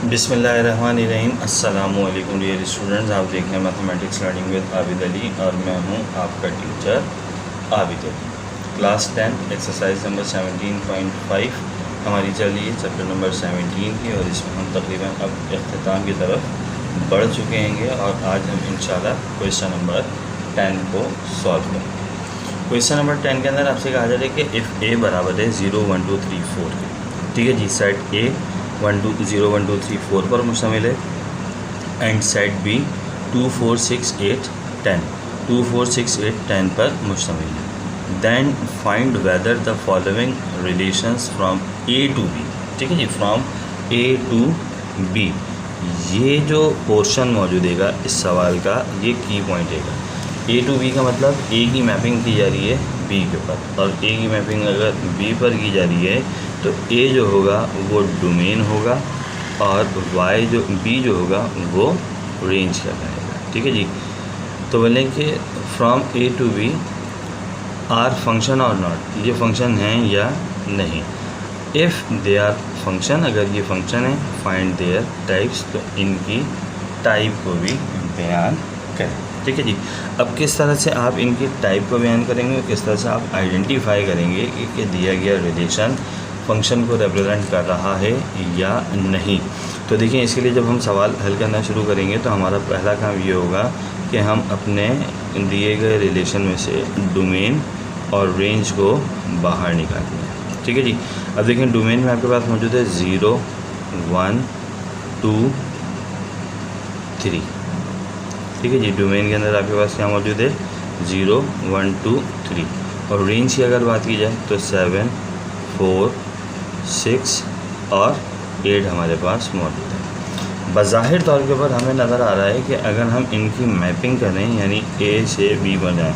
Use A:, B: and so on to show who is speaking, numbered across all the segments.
A: बिस्मिल्लाहिर्रहमानिर्रहीम। अस्सलामु अलैकुम डियर स्टूडेंट्स, आप देख रहे हैं mathematics learning with Abid Ali और मैं हूं आपका teacher Abid Ali. Class 10 exercise number 17.5 हमारी चल रही है, चैप्टर नंबर 17 की, और इसमें हम तकरीबन अब इख्तिताम की तरफ बढ़ चुके हैं और आज हम इंशाल्लाह क्वेश्चन नंबर 10 को सॉल्व करेंगे। क्वेश्चन नंबर 10 के अंदर आपसे कहा जा रहा है कि इफ़ ए बराबर है 0 1 2 3 4 के, ठीक है जी। सेट ए 1 2 0 1 2 3 4 पर मुश्तमिल है एंड सेट बी 2 4 6 8 10 2 4 6 8 10 पर मुश्तमिल है। Then find whether the following relations from A to B, ठीक है जी, फ्रॉम ए टू बी। ये जो पोर्शन मौजूद है इस सवाल का, ये की पॉइंट है। ए टू बी का मतलब ए की मैपिंग की जा रही है बी के ऊपर, और ए की मैपिंग अगर बी पर की जा रही है तो ए जो होगा वो डोमेन होगा और वाई जो बी जो होगा वो रेंज कहलाएगा, ठीक है जी। तो बोलें कि from A to B are function और नॉट, ये फंक्शन हैं या नहीं। इफ़ दे आर फंक्शन, अगर ये फंक्शन है, फाइंड देयर टाइप्स, तो इनकी टाइप को भी बयान करें, ठीक है जी। अब किस तरह से आप इनकी टाइप को बयान करेंगे, किस तरह से आप आइडेंटिफाई करेंगे कि दिया गया रिलेशन फंक्शन को रिप्रेजेंट कर रहा है या नहीं। तो देखिए, इसके लिए जब हम सवाल हल करना शुरू करेंगे तो हमारा पहला काम ये होगा कि हम अपने दिए गए रिलेशन में से डोमेन और रेंज को बाहर निकालेंगे, ठीक है जी। अब देखिए, डोमेन में आपके पास मौजूद है 0 1 2 3, ठीक है जी। डोमेन के अंदर आपके पास क्या मौजूद है, 0 1 2 3, और रेंज की अगर बात की जाए तो 7 4 6 और 8 हमारे पास मौजूद है। बज़ाहिर तौर के ऊपर हमें नज़र आ रहा है कि अगर हम इनकी मैपिंग करें, यानी ए से बी बनाएं,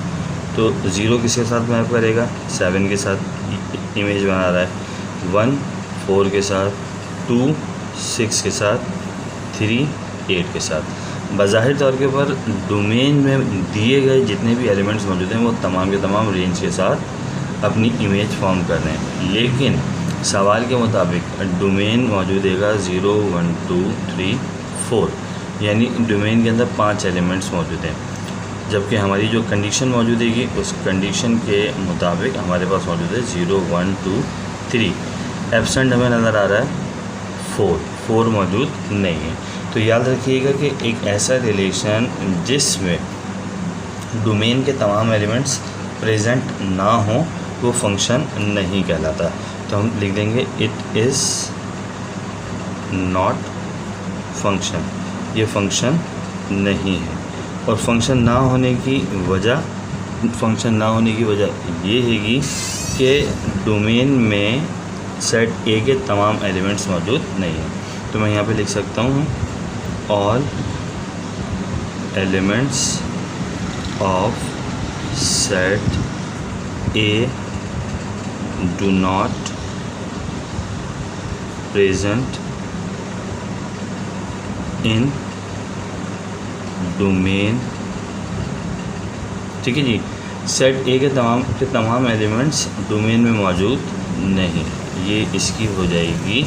A: तो 0 किसके साथ मैप करेगा, 7 के साथ इमेज बना रहा है, 1 4 के साथ, 2 6 के साथ, 3 8 के साथ। बज़ाहिर तौर के ऊपर डोमेन में दिए गए जितने भी एलिमेंट्स मौजूद हैं वो तमाम के तमाम रेंज के साथ अपनी इमेज फॉर्म कर रहे हैं, लेकिन सवाल के मुताबिक डोमेन मौजूद है 0 1 2 3 4, यानी डोमेन के अंदर 5 एलिमेंट्स मौजूद हैं, जबकि हमारी जो कंडीशन मौजूद है उस कंडीशन के मुताबिक हमारे पास मौजूद है 0 1 2 3। एब्सेंट हमें नज़र आ रहा है 4 मौजूद नहीं है। तो याद रखिएगा कि एक ऐसा रिलेशन जिसमें डोमेन के तमाम एलिमेंट्स प्रेजेंट ना हो वो फंक्शन नहीं कहलाता। तो हम लिख देंगे इट इज़ नॉट फंक्शन, ये फंक्शन नहीं है। और फंक्शन ना होने की वजह ये हैगी कि डोमेन में सेट ए के तमाम एलिमेंट्स मौजूद नहीं हैं। तो मैं यहाँ पे लिख सकता हूँ all elements of set A do not present in domain, ठीक है जी। सेट ए के तमाम एलिमेंट्स डोमेन में मौजूद नहीं, ये इसकी हो जाएगी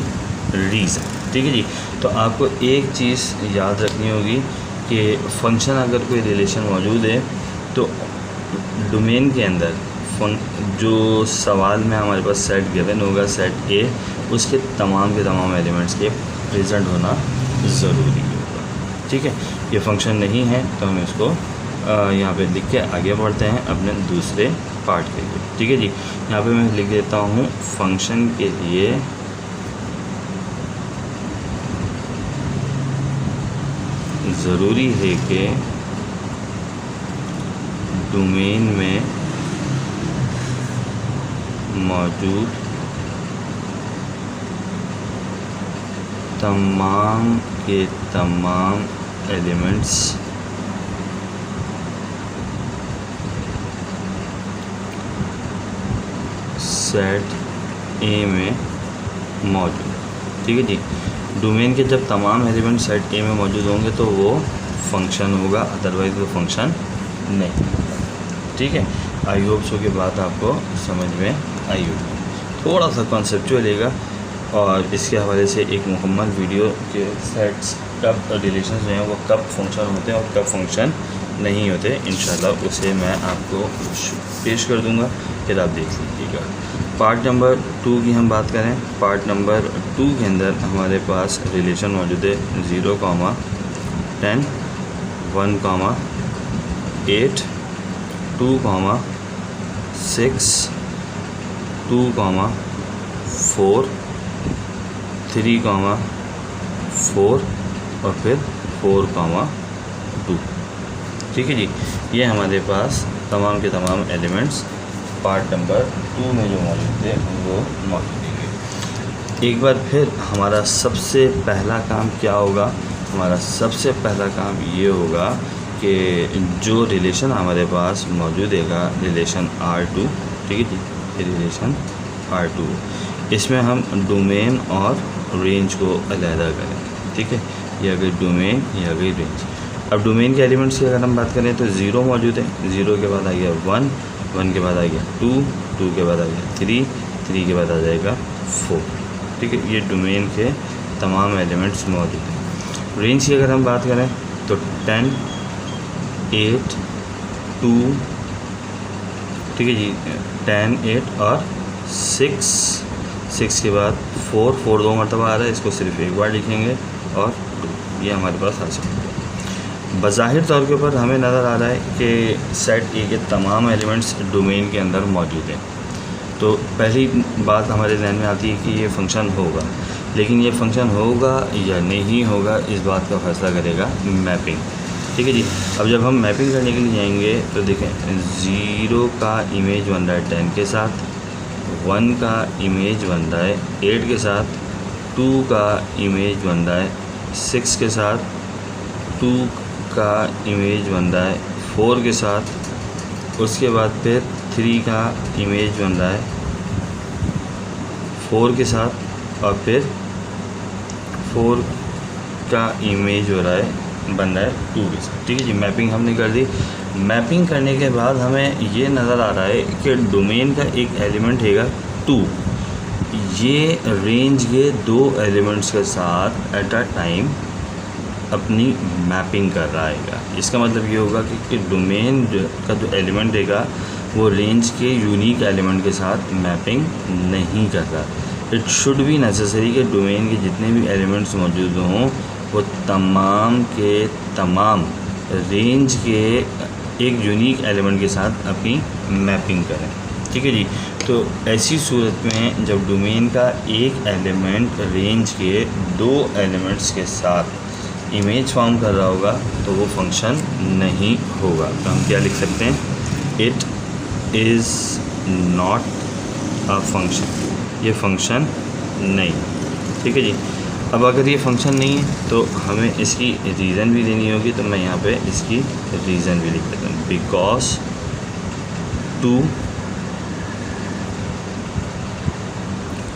A: रीज़न, ठीक है जी। तो आपको एक चीज़ याद रखनी होगी कि फंक्शन अगर कोई रिलेशन मौजूद है तो डोमेन के अंदर जो सवाल में हमारे पास सेट गिवन होगा, सेट ए, उसके तमाम के तमाम एलिमेंट्स के प्रेजेंट होना ज़रूरी होगा, ठीक है। ये फंक्शन नहीं है तो हम इसको यहाँ पे लिख के आगे बढ़ते हैं अपने दूसरे पार्ट के लिए, ठीक है जी। यहाँ पे मैं लिख देता हूँ फंक्शन के लिए ज़रूरी है कि डोमेन में मौजूद तमाम के तमाम एलिमेंट्स सेट ए में मौजूद, ठीक है जी। डोमेन के जब तमाम एलिमेंट सेट ए में मौजूद होंगे तो वो फंक्शन होगा, अदरवाइज वो फंक्शन नहीं, ठीक है। आई होप सो की बात आपको समझ में आई होगी। थोड़ा सा कॉन्सेप्चुअल रहेगा और इसके हवाले से एक मुकम्मल वीडियो के सेट्स कब रिलेशन जो हैं वो कब फंक्शन होते हैं और कब फंक्शन नहीं होते, इंशाल्लाह उसे मैं आपको पेश कर दूंगा, फिर आप देख लीजिएगा। पार्ट नंबर 2 की हम बात करें, पार्ट नंबर 2 के अंदर हमारे पास रिलेशन मौजूद है 0, 10, 1, 8, 2, 6, 2, 4, 3, 4 और फिर 4, 2। ठीक है जी, ये हमारे पास तमाम के तमाम एलिमेंट्स पार्ट नंबर 2 में जो मौजूद थे वो मौजूद है। एक बार फिर हमारा सबसे पहला काम क्या होगा, हमारा सबसे पहला काम ये होगा कि जो रिलेशन हमारे पास मौजूद है रिलेशन R2, ठीक है जी, ये रिलेशन R2, इसमें हम डोमेन और रेंज को अलहदा करें। ठीक है, ये अगर डोमेन, ये अगर रेंज। अब डोमेन के एलिमेंट्स की अगर हम बात करें तो 0 मौजूद है, 0 के बाद आ गया 1, 1 के बाद आ गया 2, 2 के बाद आ गया 3, 3 के बाद आ जाएगा 4। ठीक है, ये डोमेन के तमाम एलिमेंट्स मौजूद हैं। रेंज की अगर हम बात करें तो 10, 8, 2, ठीक है जी, 10, 8 और 6, 6 के बाद 4, 4 2 मरतबा आ रहा है, इसको सिर्फ एक बार लिखेंगे और 2, ये हमारे पास आ सकता है। बज़ाहिर तौर के ऊपर हमें नज़र आ रहा है कि सेट ए के तमाम एलिमेंट्स डोमेन के अंदर मौजूद हैं। तो पहली बात हमारे ध्यान में आती है कि ये फ़ंक्शन होगा, लेकिन ये फ़ंक्शन होगा या नहीं होगा इस बात का फ़ैसला करेगा मैपिंग। ठीक है जी, अब जब हम मैपिंग करने के लिए जाएंगे तो देखें 0 का इमेज बन रहा है 10 के साथ, 1 का इमेज बन रहा है 8 के साथ, 2 का इमेज बन रहा है 6 के साथ, 2 का इमेज बन रहा है 4 के साथ, उसके बाद फिर 3 का इमेज बन रहा है 4 के साथ और फिर 4 का इमेज हो रहा है बन रहा है 2 के साथ। ठीक है जी, मैपिंग हमने कर दी। मैपिंग करने के बाद हमें ये नज़र आ रहा है कि डोमेन का एक एलिमेंट हैगा 2, ये रेंज के 2 एलिमेंट्स के साथ एट अ टाइम अपनी मैपिंग कर रहा है। इसका मतलब ये होगा कि डोमेन का जो एलिमेंट देगा वो रेंज के यूनिक एलिमेंट के साथ मैपिंग नहीं कर रहा। इट शुड बी नेसेसरी कि डोमेन के जितने भी एलिमेंट्स मौजूद हों वो तमाम के तमाम रेंज के एक यूनिक एलिमेंट के साथ अपनी मैपिंग करें। ठीक है जी, तो ऐसी सूरत में जब डोमेन का एक एलिमेंट रेंज के 2 एलिमेंट्स के साथ इमेज फॉर्म कर रहा होगा तो वो फंक्शन नहीं होगा। तो हम क्या लिख सकते हैं, it is not a function, ये फंक्शन नहीं। ठीक है जी, अब अगर ये फंक्शन नहीं है तो हमें इसकी रीज़न भी देनी होगी, तो मैं यहाँ पे इसकी रीज़न भी लिख देता हूँ, बिकॉज 2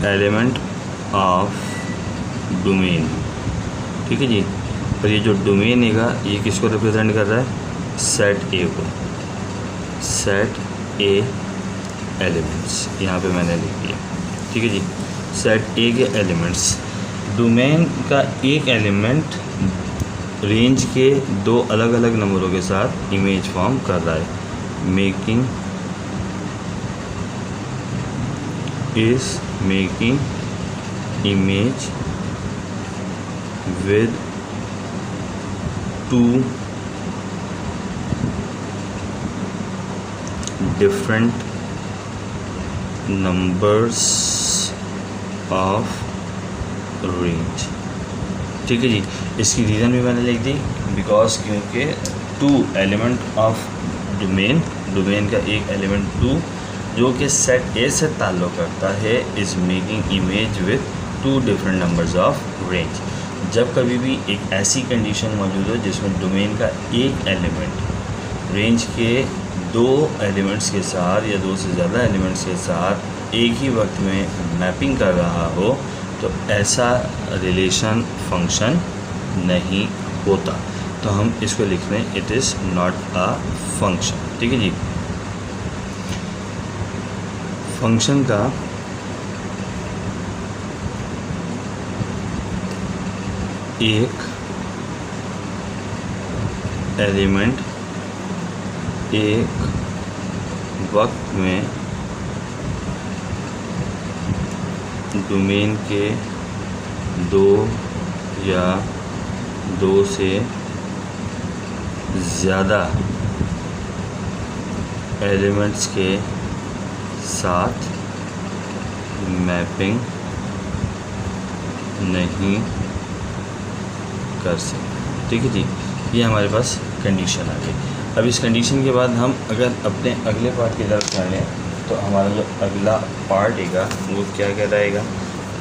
A: एलिमेंट ऑफ डोमेन। ठीक है जी, और ये जो डोमेन हैगा ये किसको रिप्रेजेंट कर रहा है, सेट ए को, सेट ए एलिमेंट्स यहाँ पे मैंने लिख दिया। ठीक है जी, सेट ए के एलिमेंट्स, डोमेन का एक एलिमेंट रेंज के 2 अलग अलग नंबरों के साथ इमेज फॉर्म कर रहा है। Making image with 2 different numbers of range। ठीक है जी, इसकी रीज़न भी मैंने लिख दी, बिकॉज क्योंकि 2 एलिमेंट ऑफ डोमेन, डोमेन का एक एलिमेंट 2 जो कि सेट ए से ताल्लुक़ करता है, is making image with 2 different numbers of range. जब कभी भी एक ऐसी कंडीशन मौजूद हो जिसमें डोमेन का एक एलिमेंट रेंज के 2 एलिमेंट्स के साथ या 2 से ज़्यादा एलिमेंट्स के साथ एक ही वक्त में मैपिंग कर रहा हो तो ऐसा रिलेशन फंक्शन नहीं होता। तो हम इसको लिख लें, it is not a function. ठीक है जी, फंक्शन का एक एलिमेंट एक वक्त में डोमेन के दो या दो से ज़्यादा एलिमेंट्स के साथ मैपिंग नहीं कर सकते। ठीक है जी, ये हमारे पास कंडीशन आ गई। अब इस कंडीशन के बाद हम अगर अपने अगले पार्ट की तरफ चलें तो हमारा जो अगला पार्ट रहेगा वो क्या कहलाएगा।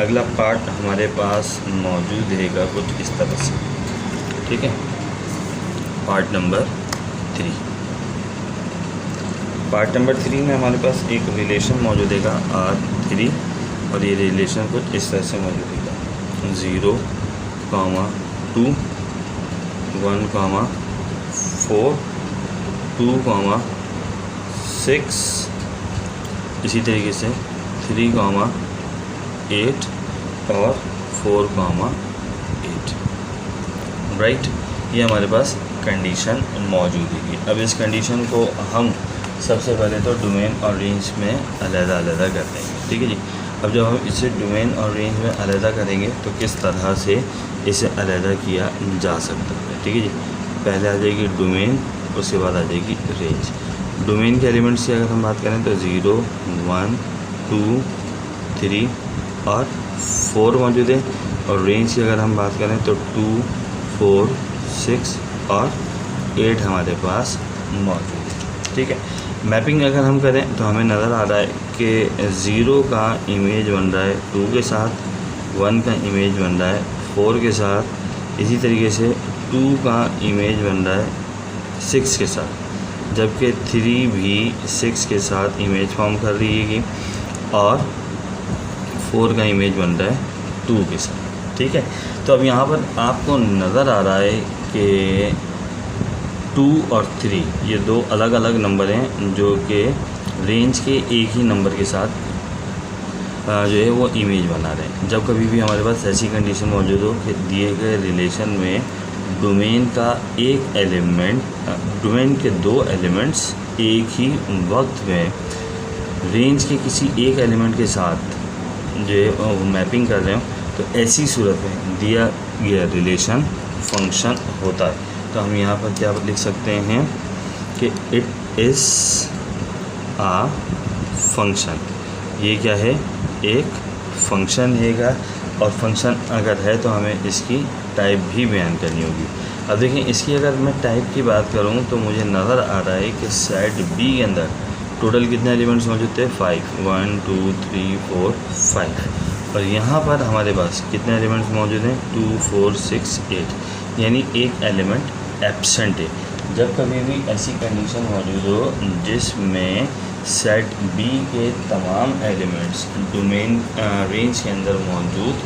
A: अगला पार्ट हमारे पास मौजूद रहेगा कुछ इस तरह से। ठीक है, पार्ट नंबर 3। पार्ट नंबर 3 में हमारे पास एक रिलेशन मौजूद रहेगा R3 और ये रिलेशन कुछ इस तरह से मौजूद रहेगा 0, 2, 1, 4, 2, 6, इसी तरीके से 3, 8 और 4, 8। राइट, ये हमारे पास कंडीशन मौजूद है। अब इस कंडीशन को हम सबसे पहले तो डोमेन और रेंज में अलग-अलग कर देंगे। ठीक है जी, अब जब हम इसे डोमेन और रेंज में अलग करेंगे तो किस तरह से इसे अलग किया जा सकता है। ठीक है जी, पहले आ जाएगी डोमेन, उसके बाद आ जाएगी रेंज। डोमेन के एलिमेंट्स की अगर हम बात करें तो 0, 1, 2, 3 और 4 मौजूद है, और रेंज की अगर हम बात करें तो 2, 4, 6 और 8 हमारे पास मौजूद है। ठीक है, मैपिंग अगर हम करें तो हमें नज़र आ रहा है कि 0 का इमेज बन रहा है 2 के साथ, 1 का इमेज बन रहा है 4 के साथ, इसी तरीके से 2 का इमेज बन रहा है 6 के साथ, जबकि 3 भी 6 के साथ इमेज फॉर्म कर रही है और 4 का इमेज बन रहा है 2 के साथ। ठीक है, तो अब यहाँ पर आपको नज़र आ रहा है कि 2 और 3 ये दो अलग अलग नंबर हैं जो कि रेंज के एक ही नंबर के साथ जो है वो इमेज बना रहे हैं। जब कभी भी हमारे पास ऐसी कंडीशन मौजूद हो कि दिए गए रिलेशन में डोमेन का एक एलिमेंट, डोमेन के दो एलिमेंट्स एक ही वक्त में रेंज के किसी एक एलिमेंट के साथ जो है मैपिंग कर रहे हो, तो ऐसी सूरत में दिया गया रिलेशन फंक्शन होता है। तो हम यहाँ पर क्या लिख सकते हैं कि इट इज़ आ फंक्शन। ये क्या है, एक फंक्शन हैगा, और फंक्शन अगर है तो हमें इसकी टाइप भी बयान करनी होगी। अब देखें, इसकी अगर मैं टाइप की बात करूँ तो मुझे नज़र आ रहा है कि सेट बी के अंदर टोटल कितने एलिमेंट्स मौजूद थे, 5, 1, 2, 3, 4, 5, और यहाँ पर हमारे पास कितने एलिमेंट्स मौजूद हैं, 2, 4, 6, 8, यानी एक एलिमेंट एब्सेंट है। जब कभी भी ऐसी कंडीशन मौजूद हो जिसमें सेट बी के तमाम एलिमेंट्स डोमेन रेंज के अंदर मौजूद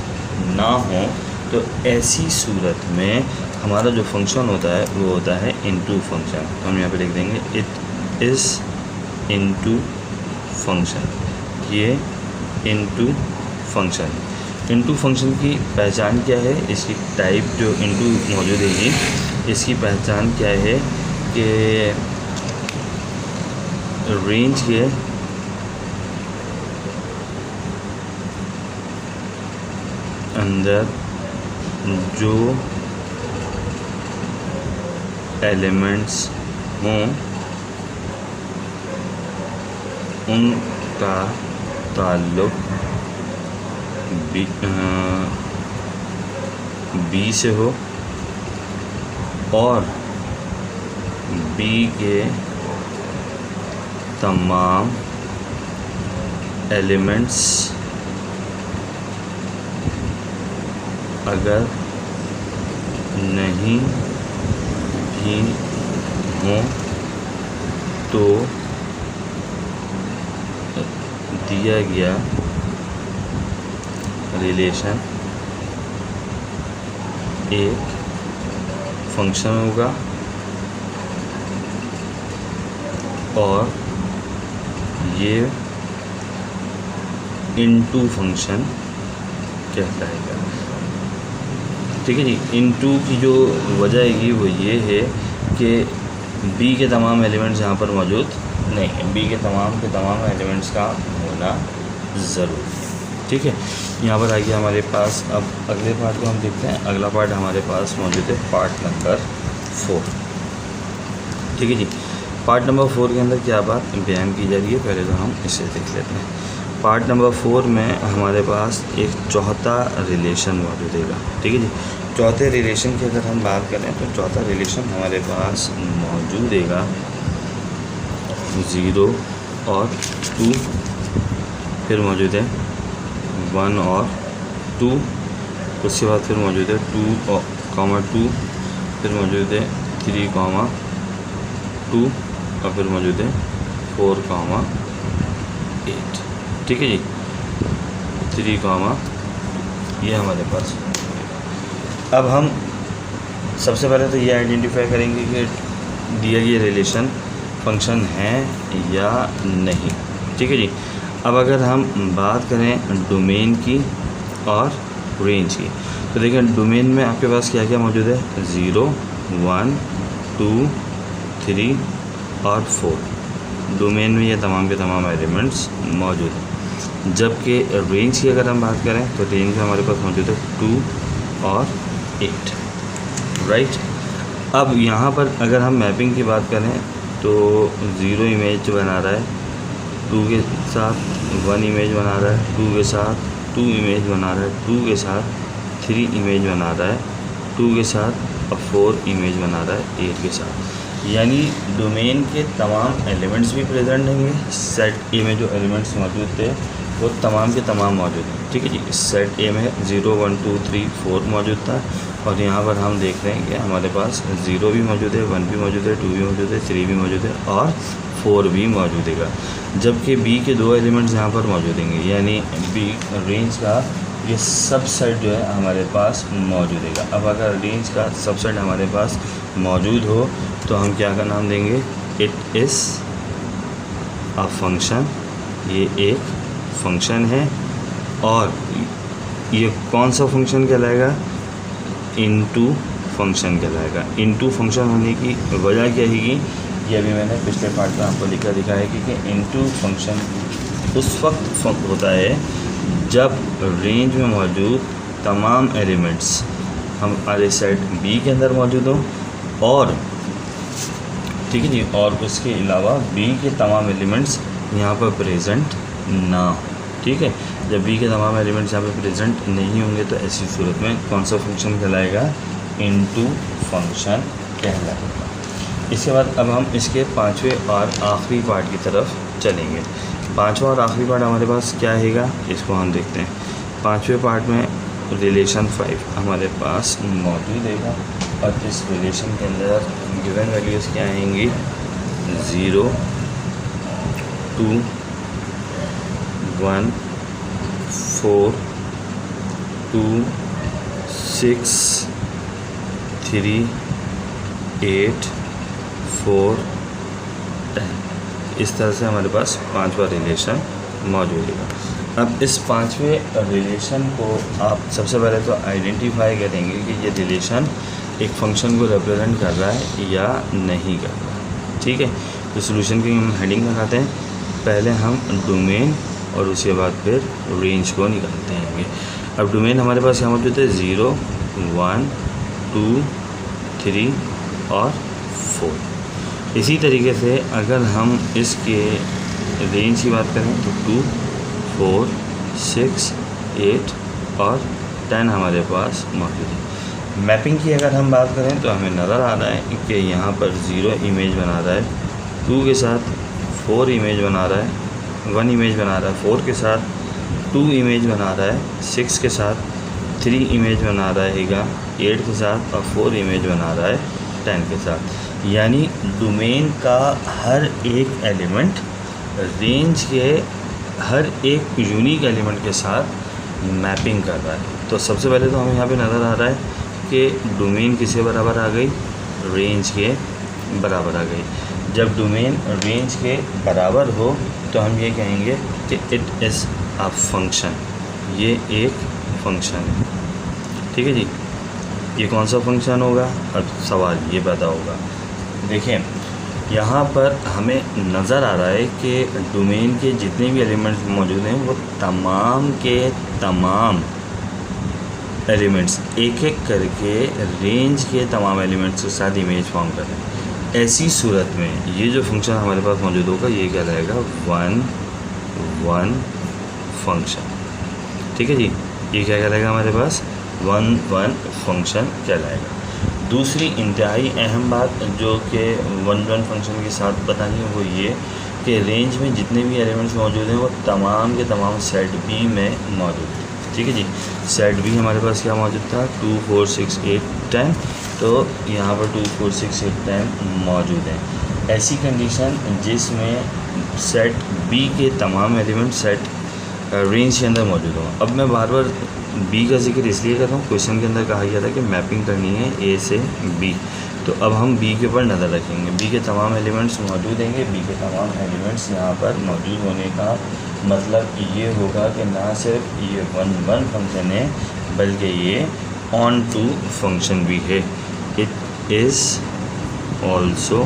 A: ना हो, तो ऐसी सूरत में हमारा जो फंक्शन होता है वो होता है इनटू फंक्शन। तो हम यहाँ पे लिख देंगे इट इज़ इनटू फंक्शन। ये इनटू फंक्शन, इनटू फंक्शन की पहचान क्या है, इसकी टाइप जो इनटू मौजूद है इसकी पहचान क्या है कि रेंज के अंदर जो एलिमेंट्स हों उनका ताल्लुक़ बी से हो और बी के तमाम एलिमेंट्स अगर नहीं भी हों तो दिया गया रिलेशन एक फंक्शन होगा और ये इनटू फंक्शन कहलाएगा। ठीक है जी। इनटू की जो वजह है वो ये है कि बी के तमाम एलिमेंट्स यहाँ पर मौजूद नहीं है, बी के तमाम एलिमेंट्स का होना ज़रूरी है। ठीक है, यहाँ पर आ गया हमारे पास। अब अगले पार्ट को हम देखते हैं। अगला पार्ट हमारे पास मौजूद है पार्ट नंबर 4। ठीक है जी, पार्ट नंबर 4 के अंदर क्या बात बयान की जा रही है, पहले तो हम इसे देख लेते हैं। पार्ट नंबर 4 में हमारे पास एक चौथा रिलेशन मौजूद है। ठीक है जी, चौथे रिलेशन की अगर हम बात करें तो चौथा रिलेशन हमारे पास मौजूद है 0 और 2, फिर मौजूद है 1 और 2, उसके बाद फिर मौजूद है 2 कॉमा 2, फिर मौजूद है 3 कॉमा 2 और फिर मौजूद है 4 कॉमा 8। ठीक है जी, 3 कॉमा ये हमारे पास। अब हम सबसे पहले तो ये आइडेंटिफाई करेंगे कि दिया ये रिलेशन फंक्शन है या नहीं। ठीक है जी, अब अगर हम बात करें डोमेन की और रेंज की, तो देखिए डोमेन में आपके पास क्या क्या मौजूद है, 0 1 2 3 और 4। डोमेन में ये तमाम के तमाम एलिमेंट्स मौजूद हैं। जबकि रेंज की अगर हम बात करें तो रेंज में हमारे पास मौजूद है 2 और 8। राइट, अब यहाँ पर अगर हम मैपिंग की बात करें तो 0 इमेज बना रहा है 2 के साथ, 1 इमेज बना रहा है 2 के साथ, 2 इमेज बना रहा है 2 के साथ, 3 इमेज बना रहा है 2 के साथ और 4 इमेज बना रहा है 8 के साथ। यानी डोमेन के तमाम एलिमेंट्स भी प्रेजेंट नहीं है। सेट ए में जो एलिमेंट्स मौजूद थे वो तमाम के तमाम मौजूद हैं। ठीक है जी, सेट ए में 0 1 2 3 4 मौजूद था और यहाँ पर हम देख रहे हैं कि हमारे पास 0 भी मौजूद है, 1 भी मौजूद है, 2 भी मौजूद है, 3 भी मौजूद है और 4 भी मौजूद है। जबकि बी के 2 एलिमेंट्स यहाँ पर मौजूद हैं, यानी बी रेंज का ये सबसेट जो है हमारे पास मौजूद है। अब अगर रेंज का सबसेट हमारे पास मौजूद हो तो हम क्या का नाम देंगे, इट इज़ अ फंक्शन। ये एक फंक्शन है और ये कौन सा फंक्शन कहलाएगा, इनटू फंक्शन कहलाएगा। इनटू फंक्शन होने की वजह क्या है कि ये अभी मैंने पिछले पार्ट में आपको लिखा दिखाया कि इनटू फंक्शन उस वक्त होता है जब रेंज में मौजूद तमाम एलिमेंट्स हमारे सेट बी के अंदर मौजूद हों और ठीक है जी, और उसके अलावा बी के तमाम एलिमेंट्स यहाँ पर प्रेजेंट ना हो। ठीक है, जब बी के तमाम एलिमेंट्स यहाँ पे प्रेजेंट नहीं होंगे तो ऐसी सूरत में कौन सा फंक्शन कहलाएगा, इनटू फंक्शन कहलाएगा। इसके बाद अब हम इसके पाँचवें और आखिरी पार्ट की तरफ चलेंगे। पाँचवा और आखिरी पार्ट हमारे पास क्या हैगा, इसको हम देखते हैं। पाँचवें पार्ट में रिलेशन 5 हमारे पास मौजूद है और इस रिलेशन के अंदर गिवन वैल्यूज़ क्या आएंगी, 0 2 1 4 2 6 3 8 4 10। इस तरह से हमारे पास पांचवा रिलेशन मौजूद है। अब इस पांचवें रिलेशन को आप सबसे पहले तो आइडेंटिफाई करेंगे कि ये रिलेशन एक फंक्शन को रिप्रेजेंट कर रहा है या नहीं कर रहा है। ठीक है, तो सॉल्यूशन की हम हेडिंग लगाते हैं। पहले हम डोमेन और उसके बाद फिर रेंज को निकालते हैं। अब डोमेन हमारे पास क्या मौजूद है, 0 1 2 3 और 4। इसी तरीके से अगर हम इसके रेंज की बात करें तो 2 4 6 8 और 10 हमारे पास मौजूद है। मैपिंग की अगर हम बात करें तो हमें नज़र आ रहा है कि यहाँ पर 0 इमेज बना रहा है 2 के साथ, 4 इमेज बना रहा है, 1 इमेज बना रहा है 4 के साथ, 2 इमेज बना रहा है 6 के साथ, 3 इमेज बना रहा है 8 के साथ और 4 इमेज बना रहा है 10 के साथ। यानी डोमेन का हर एक एलिमेंट रेंज के हर एक यूनिक एलिमेंट के साथ मैपिंग कर रहा है। तो सबसे पहले तो हमें यहाँ पे नज़र आ रहा है कि डोमेन किसके बराबर आ गई, रेंज के बराबर आ गई। जब डोमेन रेंज के बराबर हो तो हम ये कहेंगे कि इट इज़ अ फंक्शन, ये एक फंक्शन है। ठीक है जी, ये कौन सा फंक्शन होगा? अब सवाल ये पैदा होगा, देखें यहाँ पर हमें नज़र आ रहा है कि डोमेन के जितने भी एलिमेंट्स मौजूद हैं वो तमाम के तमाम एलिमेंट्स एक एक करके रेंज के तमाम एलिमेंट्स के साथ इमेज फॉर्म कर रहे हैं। ऐसी सूरत में ये जो फंक्शन हमारे पास मौजूद होगा ये क्या रहेगा? One one function. ठीक है जी, ये क्या कहलाएगा हमारे पास? वन वन फंक्शन कहलाएगा। दूसरी इंतहाई अहम बात जो कि वन वन फंक्शन के साथ बतानी है वो ये कि रेंज में जितने भी एलिमेंट्स मौजूद हैं वो तमाम के तमाम सेट बी में मौजूद हैं। ठीक है जी, सेट बी हमारे पास क्या मौजूद था? 2 4 6 8 10, तो यहाँ पर 2 4 6 8 10 मौजूद हैं। ऐसी कंडीशन जिसमें सेट बी के तमाम एलिमेंट सेट रेंज के अंदर मौजूद हों। अब मैं बार बार बी का जिक्र इसलिए कर रहा हूँ, क्वेश्चन के अंदर कहा गया था कि मैपिंग करनी है ए से बी, तो अब हम बी के ऊपर नज़र रखेंगे। बी के तमाम एलिमेंट्स मौजूद होंगे। बी के तमाम एलिमेंट्स यहाँ पर मौजूद होने का मतलब ये होगा कि ना सिर्फ ये वन वन फंक्शन है बल्कि ये ऑन टू फंक्शन भी है। It is also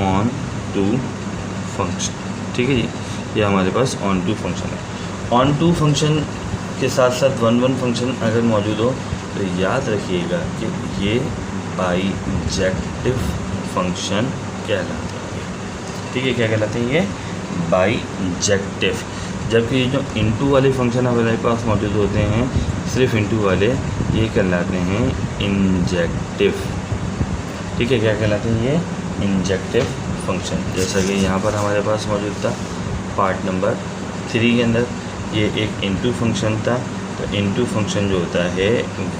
A: onto function. ठीक है जी, ये हमारे पास ऑन टू फंक्शन है। ऑन टू फंक्शन के साथ साथ वन वन फंक्शन अगर मौजूद हो तो याद रखिएगा कि ये बाईजेक्टिव फंक्शन कहलाते हैं। ठीक है, क्या कहलाते हैं? ये बाईजेक्टिव। जबकि ये जो इनटू वाले फंक्शन हमारे पास मौजूद होते हैं, सिर्फ इनटू वाले, ये कहलाते हैं इंजेक्टिव। ठीक है, क्या कहलाते हैं? ये इंजेक्टिव फंक्शन। जैसा कि यहाँ पर हमारे पास मौजूद था पार्ट नंबर 3 के अंदर, ये एक इनटू फंक्शन था। तो इनटू फंक्शन जो होता है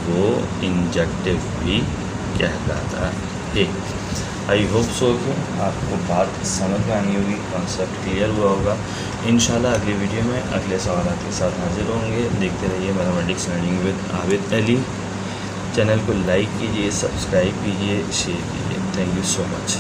A: वो इंजेक्टिव भी कहलाता है। आई होप सो कि आपको बात समझ में आनी होगी, कॉन्सेप्ट क्लियर हुआ होगा। इंशाल्लाह अगली वीडियो में अगले सवाल के साथ हाजिर होंगे। देखते रहिए mathematics learning with Abid Ali. Channel को लाइक कीजिए, सब्सक्राइब कीजिए, शेयर कीजिए। Thank you so much.